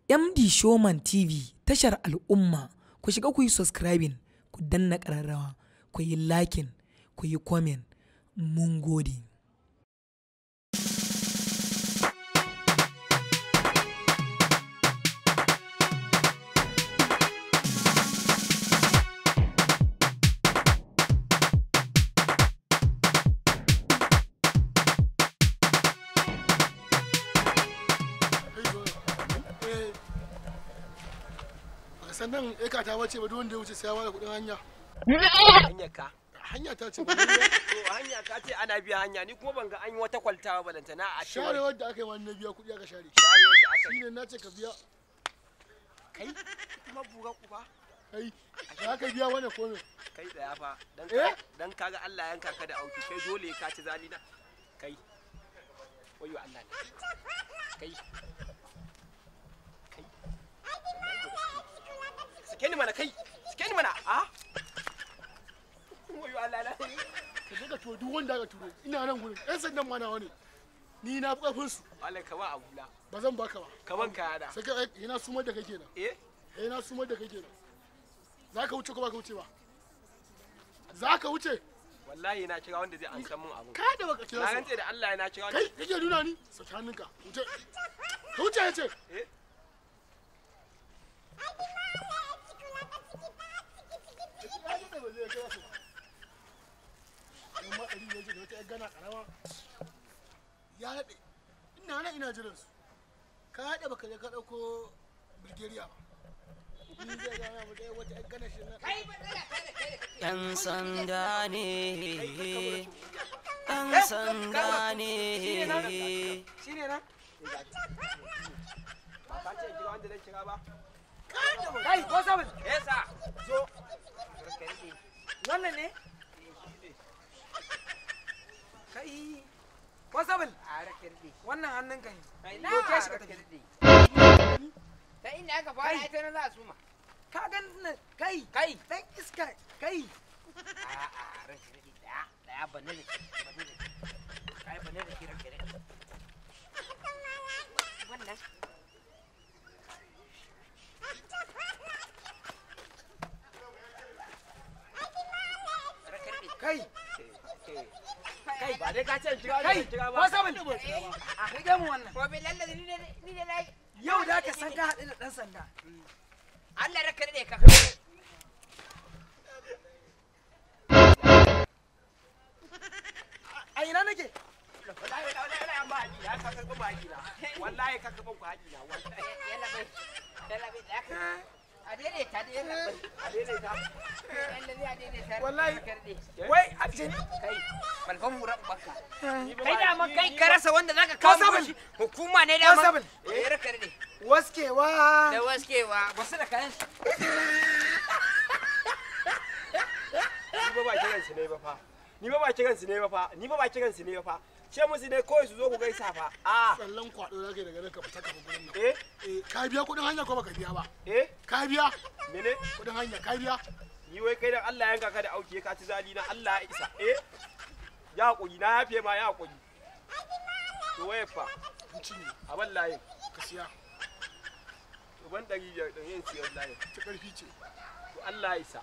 MD Showman TV tashar al'umma, ku shiga ku yi subscribing, ku danna ƙararrawa, ku yi liking, ku yi comment. Mun gode. Sannan eka ta wace ba duk wanda ya wuce sai ya bada kudin hanya. Hanya ka? Hanya ta ce ba. To hanya ka ce ana biya hanya, ni kuma ban ga an yi wata kwaltawa balantana a ce. Share wadda aka yi wani na biya kudi aka share. Share wadda aka yi. Shine na ce ka biya. Kai kuma buga ku ba. Kai za ka biya wani ko me? Kai tsaya fa. Dan kaga Allah yanka ka da auki, kai dole ka ci zalina. Kai. Wayo Allah ne. Kai. Sake ni mana kai, sake ni mana, a? Wayo Allah la. Ka je ka turo duk wanda ka turo. Ina nan gurin. Ɗan sandan ma nawa ne. Ni na fi ƙarfin su. Allah ka ba abula. Ba zan baka ba. Kaman kaya da. Sai ka ina sumar da kake nan. Ina sumar da kake nan. Za ka wuce ko ba ka wuce ba? Za ka wuce? Wallahi na kira wanda zai ansa min abu. Ka da baka kira su. Na rantse da Allah na kira wanda. Kai kake nuna ni? Saki hannunka. Wuce. Ka wuce ya ce. Ya haɗe, ina nan ina jiran su. Ka haɗe baka je ka ɗauko Bulgaria ba. Ni zai gana mu dai wata ƴan gana shi na. Ɗan sanda ne, ɗan sanda ne. Shi ne na? Ba ka ce kira wanda zan kira ba? Kai, ko sabon? Yesa, zo. Wannan ne? Kai, ko sabon? Wannan hannun ka ne. Doke shi ka tafi. Ta inda aka fara ita na za su ma. Ka gan kai, dan iska, kai. A'a, ranka daɗi ɗaya banne da ke, kai banne da ke ranka daɗi. Wannan. Kai, Kai, ba dai ka ce kira kai, wanda kira ko ba. sabon? A rage mu wannan. Ko bai lallaza ni da na yi. Yau da ka san ka haɗu da ɗan sanda. Allah ranka daɗe ka. A ina nake? Wallahi an ba haƙi na, ka karɓi ba haƙi na. Wallahi ka karɓi ku haƙi na. Yalla bai da ka. A daidaita da yalla bai. A daidaita. Yalla zai a daidaita. Wallahi. Ranka daɗe. Wai, a ce ni? Kai, balfan mu ran baka. Kai Kai da man kai ka rasa wanda zaka kawo sabon. shi. Hukuma ne da man. sabon. Ranka daɗe. Waskewa. Da waskewa, wasu da kayan shi. Ni ba kiran su ne ba fa. Ni ba kiran su ne ba fa. Ni ba kiran su ne ba fa. Ce musu ne kawai su zo ku gaisa fa. Tsallan kwaɗo za ka yi daga nan ka fita ka gurin nan. Ka biya kuɗin hanya ko baka biya ba? Ka biya? Mene? Kuɗin hanya ka biya? Ni wai kai dan Allah yanka ka da auki ka ci zali na Allah ya isa. Ya hakuri na yafe ma ya hakuri. To waye fa? Kuci ne. A wallahi Ka siya. to ban 500 din yin siyar layin. Ta ƙarfi ce. To Allah ya isa.